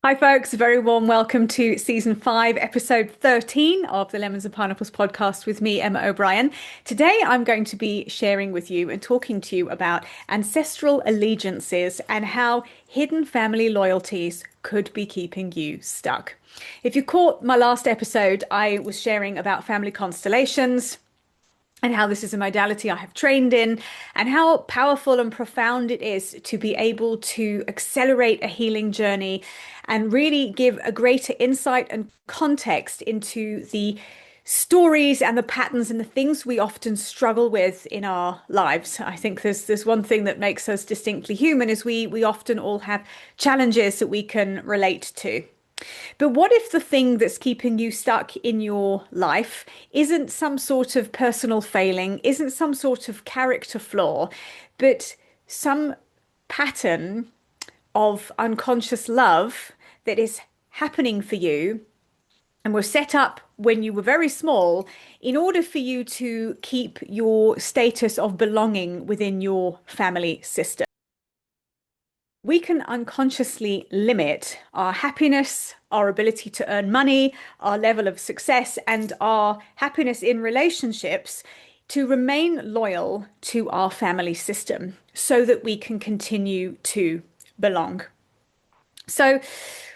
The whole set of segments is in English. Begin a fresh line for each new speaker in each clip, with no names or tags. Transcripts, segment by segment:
Hi, folks. A very warm welcome to season 5, episode 13 of the Lemons and Pineapples podcast with me, Emma O'Brien. Today, I'm going to be sharing with you and talking to you about ancestral allegiances and how hidden family loyalties could be keeping you stuck. If you caught my last episode, I was sharing about family constellations and how this is a modality I have trained in, and how powerful and profound it is to be able to accelerate a healing journey and really give a greater insight and context into the stories and the patterns and the things we often struggle with in our lives. I think there's one thing that makes us distinctly human is we often all have challenges that we can relate to. But what if the thing that's keeping you stuck in your life isn't some sort of personal failing, isn't some sort of character flaw, but some pattern of unconscious love that is happening for you and was set up when you were very small in order for you to keep your status of belonging within your family system? We can unconsciously limit our happiness, our ability to earn money, our level of success, and our happiness in relationships to remain loyal to our family system so that we can continue to belong. So,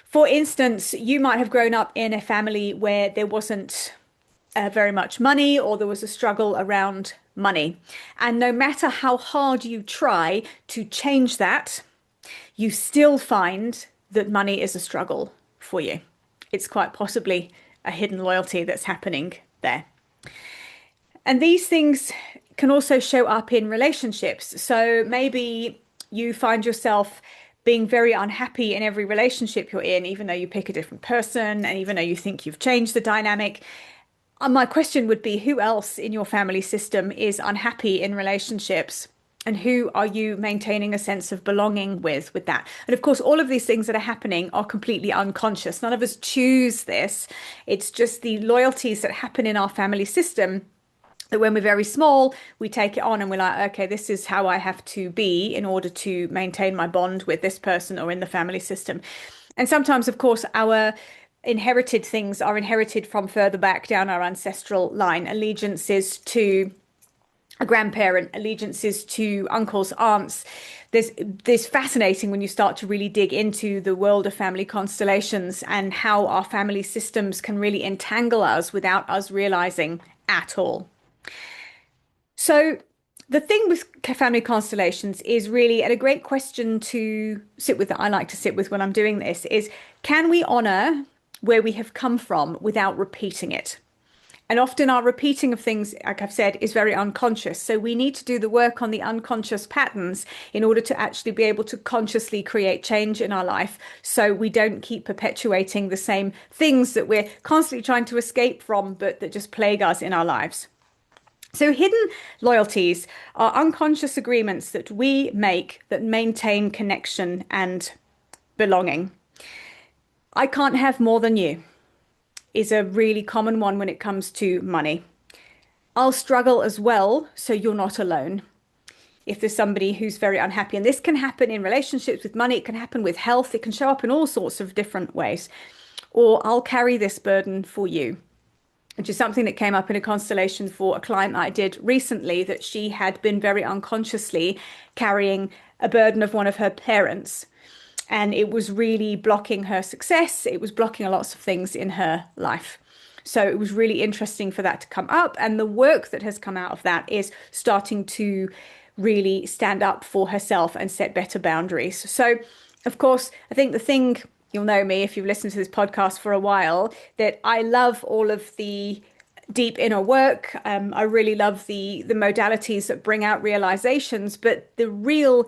for instance, you might have grown up in a family where there wasn't very much money or there was a struggle around money. And no matter how hard you try to change that, you still find that money is a struggle for you. It's quite possibly a hidden loyalty that's happening there. And these things can also show up in relationships. So maybe you find yourself being very unhappy in every relationship you're in, even though you pick a different person and even though you think you've changed the dynamic. My question would be, who else in your family system is unhappy in relationships? And who are you maintaining a sense of belonging with that? And of course, all of these things that are happening are completely unconscious. None of us choose this. It's just the loyalties that happen in our family system that when we're very small, we take it on and we're like, okay, this is how I have to be in order to maintain my bond with this person or in the family system. And sometimes, of course, our inherited things are inherited from further back down our ancestral line, allegiances to a grandparent, allegiances to uncles, aunts. There's fascinating when you start to really dig into the world of family constellations and how our family systems can really entangle us without us realizing at all. So the thing with family constellations is really, and a great question to sit with that I like to sit with when I'm doing this is, can we honor where we have come from without repeating it? And often our repeating of things, like I've said, is very unconscious. So we need to do the work on the unconscious patterns in order to actually be able to consciously create change in our life. So we don't keep perpetuating the same things that we're constantly trying to escape from, but that just plague us in our lives. So hidden loyalties are unconscious agreements that we make that maintain connection and belonging. I can't have more than you is a really common one when it comes to money. I'll struggle as well, so you're not alone. If there's somebody who's very unhappy, and this can happen in relationships with money, it can happen with health, it can show up in all sorts of different ways. Or I'll carry this burden for you, which is something that came up in a constellation for a client that I did recently, that she had been very unconsciously carrying a burden of one of her parents. And it was really blocking her success. It was blocking lots of things in her life. So it was really interesting for that to come up. And the work that has come out of that is starting to really stand up for herself and set better boundaries. So, of course, I think the thing, you'll know me if you've listened to this podcast for a while, that I love all of the deep inner work. I really love the modalities that bring out realizations, but the real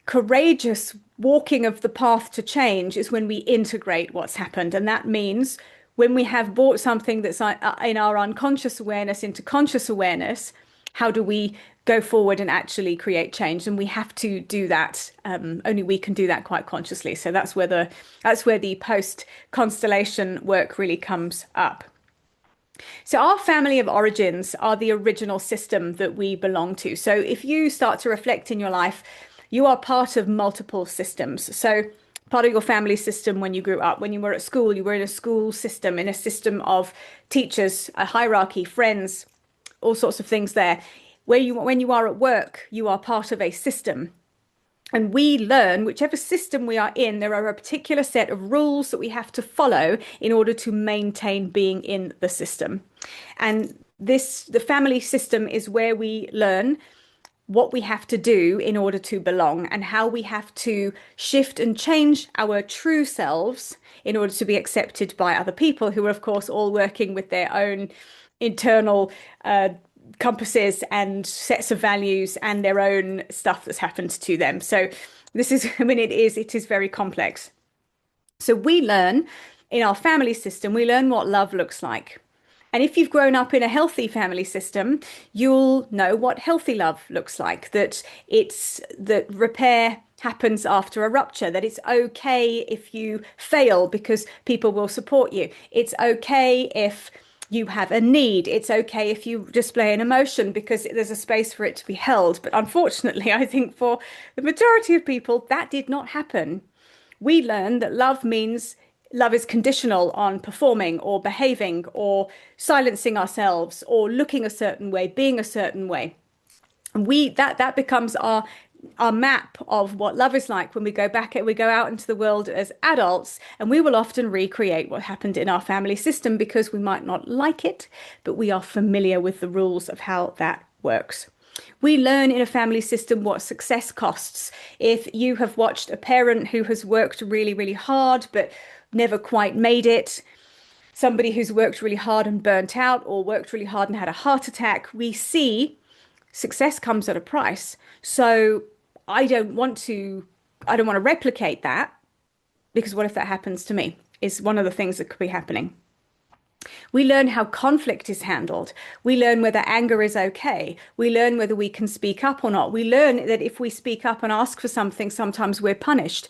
courageous walking of the path to change is when we integrate what's happened. And that means when we have brought something that's in our unconscious awareness into conscious awareness, how do we go forward and actually create change? And we have to do that. Only we can do that quite consciously. So that's where the post constellation work really comes up. So our family of origins are the original system that we belong to. So if you start to reflect in your life, you are part of multiple systems. So part of your family system when you grew up. When you were at school, you were in a school system, in a system of teachers, a hierarchy, friends, all sorts of things there. When you are at work, you are part of a system. And we learn, whichever system we are in, there are a particular set of rules that we have to follow in order to maintain being in the system. And the family system is where we learn what we have to do in order to belong and how we have to shift and change our true selves in order to be accepted by other people who are, of course, all working with their own internal compasses and sets of values and their own stuff that's happened to them. So this is, I mean, it is very complex. So we learn in our family system, we learn what love looks like. And if you've grown up in a healthy family system, you'll know what healthy love looks like, that repair happens after a rupture, that it's okay if you fail because people will support you. It's okay if you have a need. It's okay if you display an emotion because there's a space for it to be held. But unfortunately, I think for the majority of people, that did not happen. We learn that love is conditional on performing or behaving or silencing ourselves or looking a certain way, being a certain way. And that becomes our map of what love is like when we go out into the world as adults, and we will often recreate what happened in our family system because we might not like it, but we are familiar with the rules of how that works. We learn in a family system what success costs. If you have watched a parent who has worked really, really hard, but never quite made it, somebody who's worked really hard and burnt out, or worked really hard and had a heart attack, we see success comes at a price. So I don't want to replicate that because what if that happens to me is one of the things that could be happening. We learn how conflict is handled. We learn whether anger is okay. We learn whether we can speak up or not. We learn that if we speak up and ask for something, sometimes we're punished.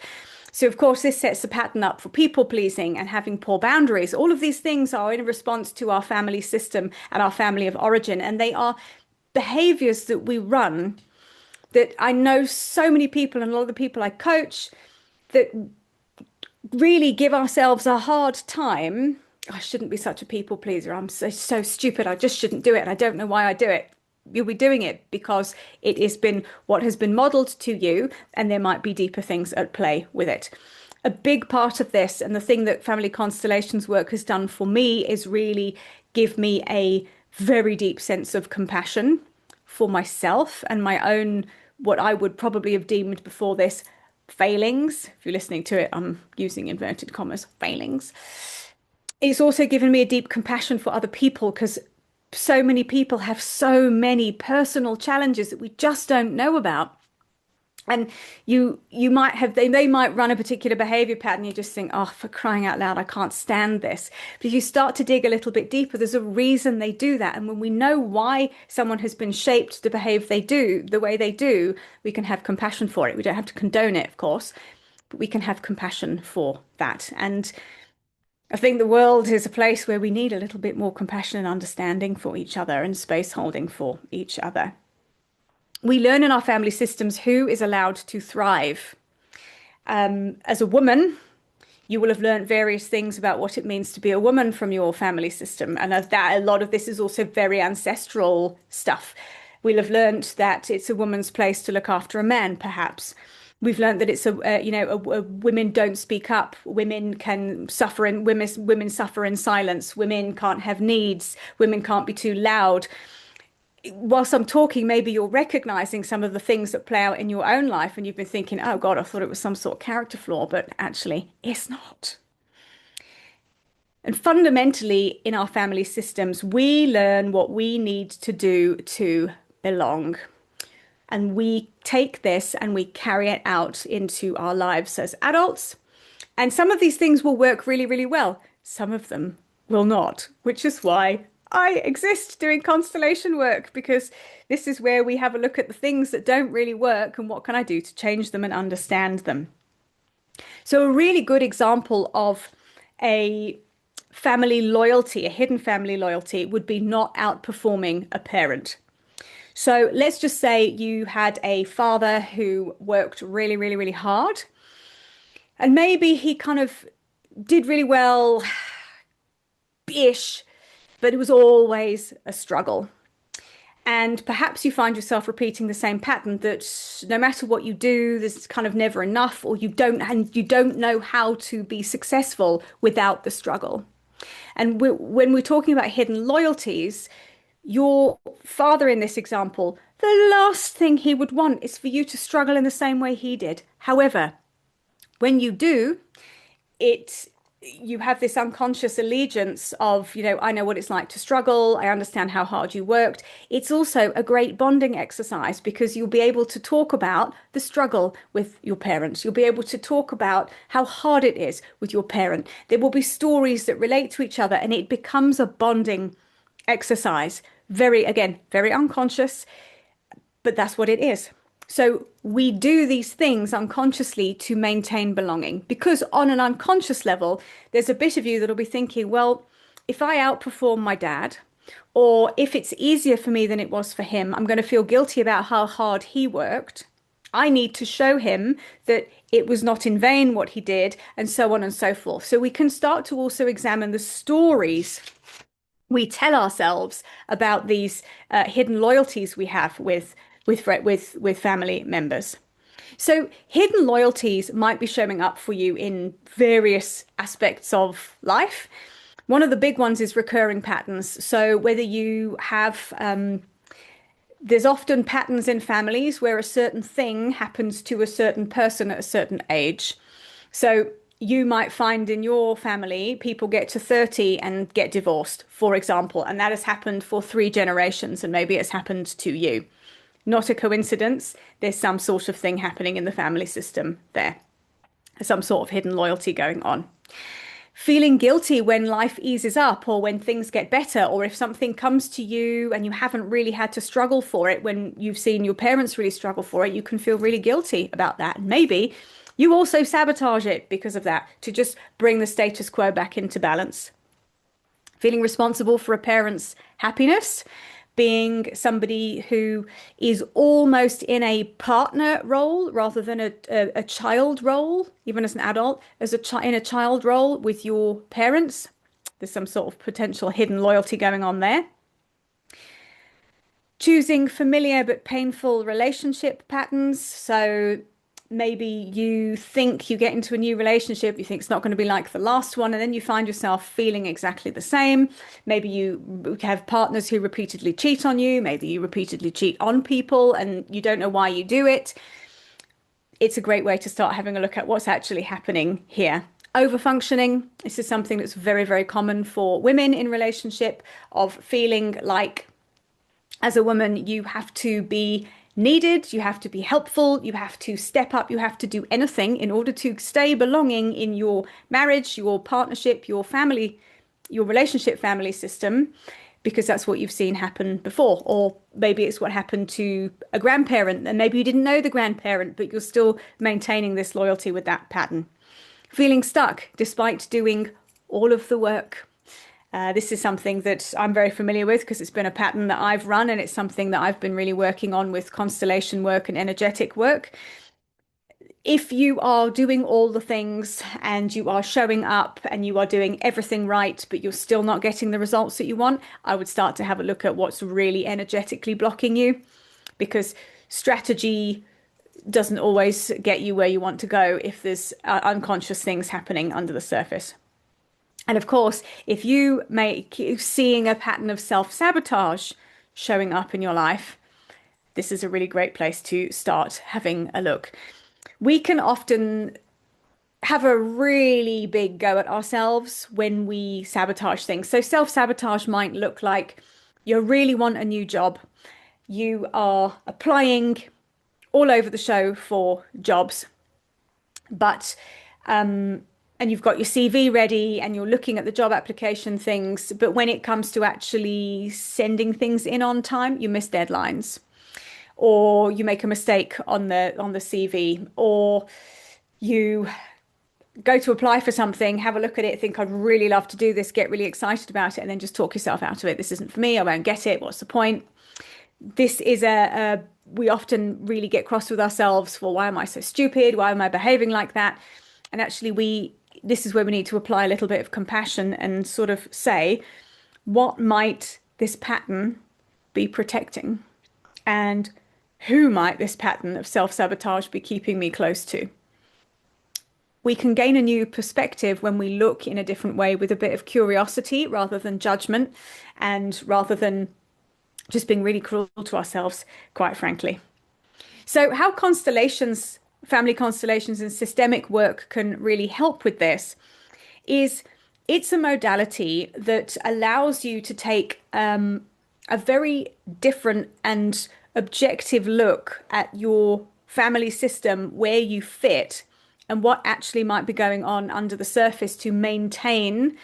So, of course, this sets the pattern up for people pleasing and having poor boundaries. All of these things are in response to our family system and our family of origin. And they are behaviors that we run that I know so many people and a lot of the people I coach that really give ourselves a hard time. I shouldn't be such a people pleaser. I'm so stupid. I just shouldn't do it. I don't know why I do it. You'll be doing it because it has been what has been modeled to you, and there might be deeper things at play with it. A big part of this, and the thing that Family Constellations work has done for me, is really give me a very deep sense of compassion for myself and my own, what I would probably have deemed before this, failings. If you're listening to it, I'm using inverted commas, failings. It's also given me a deep compassion for other people because so many people have so many personal challenges that we just don't know about. And you might have, they might run a particular behavior pattern. You just think, oh, for crying out loud, I can't stand this. But if you start to dig a little bit deeper, there's a reason they do that. And when we know why someone has been shaped to behave the way they do, we can have compassion for it. We don't have to condone it, of course, but we can have compassion for that. And I think the world is a place where we need a little bit more compassion and understanding for each other and space holding for each other. We learn in our family systems who is allowed to thrive. As a woman, you will have learned various things about what it means to be a woman from your family system. And a lot of this is also very ancestral stuff. We'll have learned that it's a woman's place to look after a man, perhaps. We've learned that it's women don't speak up. Women suffer in silence. Women can't have needs. Women can't be too loud. Whilst I'm talking, maybe you're recognizing some of the things that play out in your own life, and you've been thinking, oh God, I thought it was some sort of character flaw, but actually it's not. And fundamentally, in our family systems, we learn what we need to do to belong. And we take this and we carry it out into our lives as adults. And some of these things will work really, really well. Some of them will not, which is why I exist doing constellation work, because this is where we have a look at the things that don't really work and what can I do to change them and understand them. So a really good example of a family loyalty, a hidden family loyalty, would be not outperforming a parent. So let's just say you had a father who worked really, really, really hard. And maybe he kind of did really well ish, but it was always a struggle. And perhaps you find yourself repeating the same pattern that no matter what you do, there's kind of never enough, or you don't know how to be successful without the struggle. And when we're talking about hidden loyalties, your father in this example, the last thing he would want is for you to struggle in the same way he did. However, when you do, it you have this unconscious allegiance of, I know what it's like to struggle. I understand how hard you worked. It's also a great bonding exercise because you'll be able to talk about the struggle with your parents. You'll be able to talk about how hard it is with your parent. There will be stories that relate to each other, and it becomes a bonding exercise. Very, again, very unconscious, but that's what it is. So we do these things unconsciously to maintain belonging because on an unconscious level, there's a bit of you that'll be thinking, well, if I outperform my dad, or if it's easier for me than it was for him, I'm going to feel guilty about how hard he worked. I need to show him that it was not in vain what he did, and so on and so forth. So we can start to also examine the stories we tell ourselves about these hidden loyalties we have with family members. So hidden loyalties might be showing up for you in various aspects of life. One of the big ones is recurring patterns. So whether you have there's often patterns in families where a certain thing happens to a certain person at a certain age. So you might find in your family people get to 30 and get divorced, for example, and that has happened for 3 generations, and maybe it's happened to you. Not a coincidence. There's some sort of thing happening in the family system there, some sort of hidden loyalty going on. Feeling guilty when life eases up or when things get better, or if something comes to you and you haven't really had to struggle for it when you've seen your parents really struggle for it, you can feel really guilty about that. And maybe you also sabotage it because of that to just bring the status quo back into balance. Feeling responsible for a parent's happiness, being somebody who is almost in a partner role rather than a child role, even as an adult, as in a child role with your parents. There's some sort of potential hidden loyalty going on there. Choosing familiar but painful relationship patterns. So maybe you think you get into a new relationship, you think it's not going to be like the last one, and then you find yourself feeling exactly the same. Maybe you have partners who repeatedly cheat on you. Maybe you repeatedly cheat on people and you don't know why you do it. It's a great way to start having a look at what's actually happening here. Overfunctioning. This is something that's very, very common for women in relationship, of feeling like as a woman, you have to be needed, you have to be helpful, you have to step up, you have to do anything in order to stay belonging in your marriage, your partnership, your family, your relationship family system, because that's what you've seen happen before. Or maybe it's what happened to a grandparent, and maybe you didn't know the grandparent, but you're still maintaining this loyalty with that pattern. Feeling stuck despite doing all of the work. This is something that I'm very familiar with because it's been a pattern that I've run, and it's something that I've been really working on with constellation work and energetic work. If you are doing all the things and you are showing up and you are doing everything right, but you're still not getting the results that you want, I would start to have a look at what's really energetically blocking you, because strategy doesn't always get you where you want to go if there's unconscious things happening under the surface. And of course, if you make seeing a pattern of self-sabotage showing up in your life, this is a really great place to start having a look. We can often have a really big go at ourselves when we sabotage things. So self-sabotage might look like you really want a new job. You are applying all over the show for jobs, but and you've got your CV ready and you're looking at the job application things, but when it comes to actually sending things in on time, you miss deadlines, or you make a mistake on the CV, or you go to apply for something, have a look at it, think I'd really love to do this, get really excited about it, and then just talk yourself out of it. This isn't for me. I won't get it. What's the point? This is we often really get cross with ourselves for, why am I so stupid? Why am I behaving like that? And actually, this is where we need to apply a little bit of compassion and sort of say, what might this pattern be protecting? And who might this pattern of self-sabotage be keeping me close to? We can gain a new perspective when we look in a different way with a bit of curiosity rather than judgment and rather than just being really cruel to ourselves, quite frankly. So, how constellations, family constellations, and systemic work can really help with this is it's a modality that allows you to take a very different and objective look at your family system, where you fit, and what actually might be going on under the surface to maintain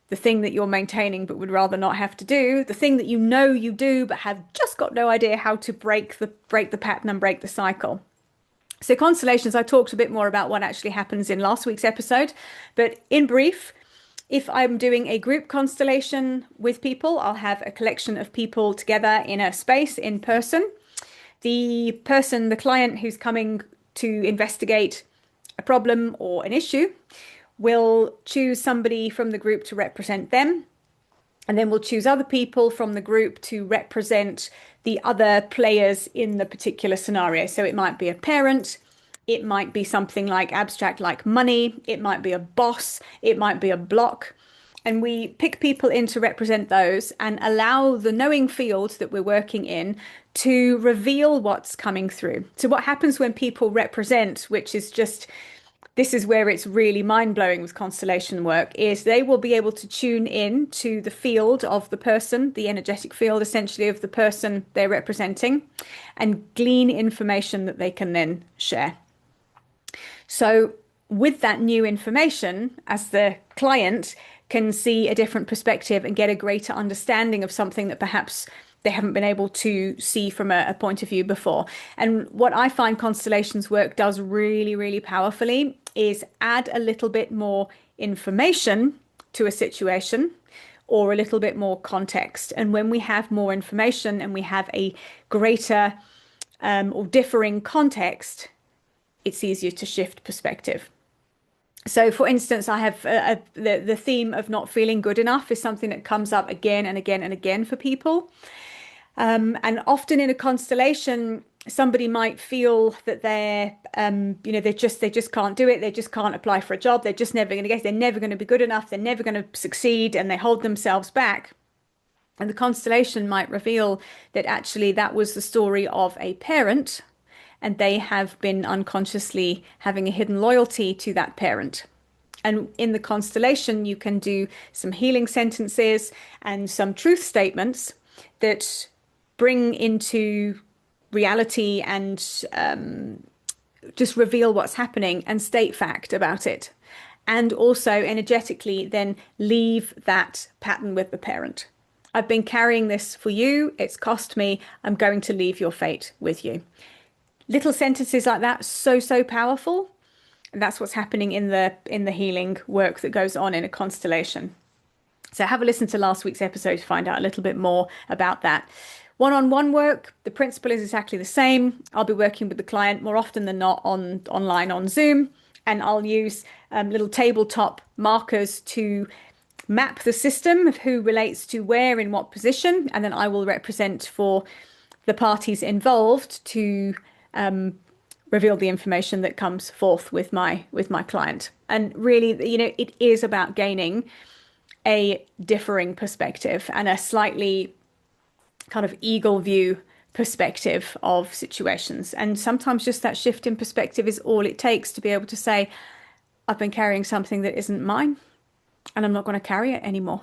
the thing that you're maintaining but would rather not have to do, the thing that you know you do but have just got no idea how to break the pattern and break the cycle. So constellations, I talked a bit more about what actually happens in last week's episode, but in brief, if I'm doing a group constellation with people, I'll have a collection of people together in a space in person. The person, the client who's coming to investigate a problem or an issue, will choose somebody from the group to represent them. And then we'll choose other people from the group to represent the other players in the particular scenario. So it might be a parent, it might be something like abstract, like money, it might be a boss, it might be a block. And we pick people in to represent those and allow the knowing field that we're working in to reveal what's coming through. So, what happens when people represent, which is just this is where it's really mind-blowing with constellation work, is they will be able to tune in to the field of the person, the energetic field essentially of the person they're representing, and glean information that they can then share. So with that new information, as the client can see a different perspective and get a greater understanding of something that perhaps they haven't been able to see from a point of view before. And what I find constellations work does really, really powerfully is add a little bit more information to a situation or a little bit more context. And when we have more information and we have a greater or differing context, it's easier to shift perspective. So, for instance, I have the theme of not feeling good enough is something that comes up again and again and again for people. And often in a constellation, somebody might feel that they just can't do it. They just can't apply for a job. They're just never going to get it. They're never going to be good enough. They're never going to succeed, and they hold themselves back. And the constellation might reveal that actually that was the story of a parent, and they have been unconsciously having a hidden loyalty to that parent. And in the constellation, you can do some healing sentences and some truth statements that bring into reality and just reveal what's happening and state fact about it. And also energetically then leave that pattern with the parent. I've been carrying this for you. It's cost me. I'm going to leave your fate with you. Little sentences like that, so powerful. And that's what's happening in the healing work that goes on in a constellation. So have a listen to last week's episode to find out a little bit more about that. One-on-one work, the principle is exactly the same. I'll be working with the client more often than not online on Zoom, and I'll use little tabletop markers to map the system of who relates to where in what position, and then I will represent for the parties involved to reveal the information that comes forth with my client. And really, it is about gaining a differing perspective and a slightly kind of eagle view perspective of situations. And sometimes just that shift in perspective is all it takes to be able to say, I've been carrying something that isn't mine, and I'm not going to carry it anymore.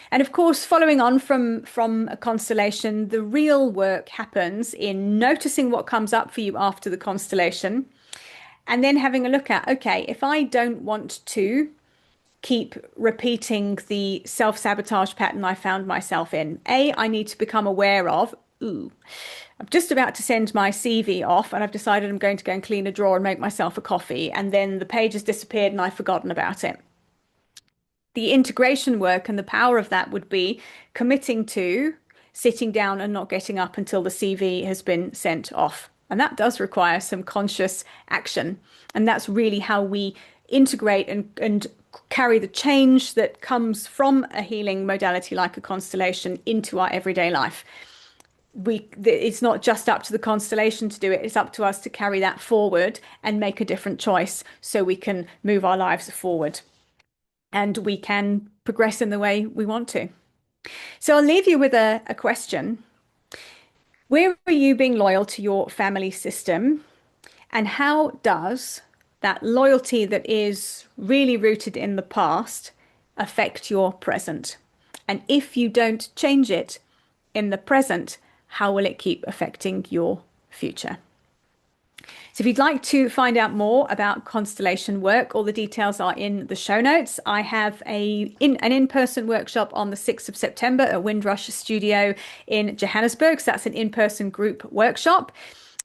And of course, following on from a constellation, the real work happens in noticing what comes up for you after the constellation, and then having a look at, okay, if I don't want to keep repeating the self-sabotage pattern I found myself in, I need to become aware of, I'm just about to send my CV off and I've decided I'm going to go and clean a drawer and make myself a coffee, and then the page has disappeared and I've forgotten about it. The integration work and the power of that would be committing to sitting down and not getting up until the CV has been sent off. And that does require some conscious action. And that's really how we integrate and carry the change that comes from a healing modality like a constellation into our everyday life. It's not just up to the constellation to do it, it's up to us to carry that forward and make a different choice so we can move our lives forward and we can progress in the way we want to. So I'll leave you with a question. Where are you being loyal to your family system? And how does that loyalty that is really rooted in the past affect your present? And if you don't change it in the present, how will it keep affecting your future? So if you'd like to find out more about constellation work, all the details are in the show notes. I have an in-person workshop on the 6th of September at Windrush Studio in Johannesburg. So that's an in-person group workshop.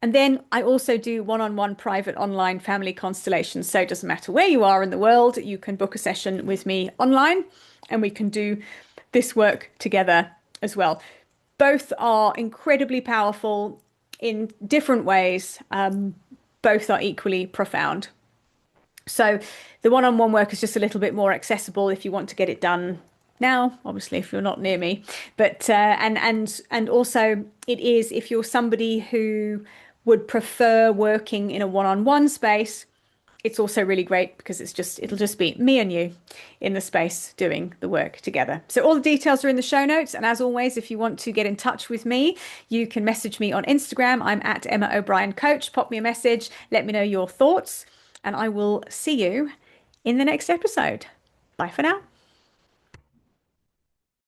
And then I also do one-on-one private online family constellations. So it doesn't matter where you are in the world, you can book a session with me online and we can do this work together as well. Both are incredibly powerful in different ways. Both are equally profound. So the one-on-one work is just a little bit more accessible if you want to get it done now, obviously if you're not near me. But and also it is if you're somebody who would prefer working in a one-on-one space, it's also really great because it'll just be me and you in the space doing the work together. So all the details are in the show notes. And as always, if you want to get in touch with me, you can message me on Instagram. I'm at Emma O'Brien Coach. Pop me a message. Let me know your thoughts. And I will see you in the next episode. Bye for now.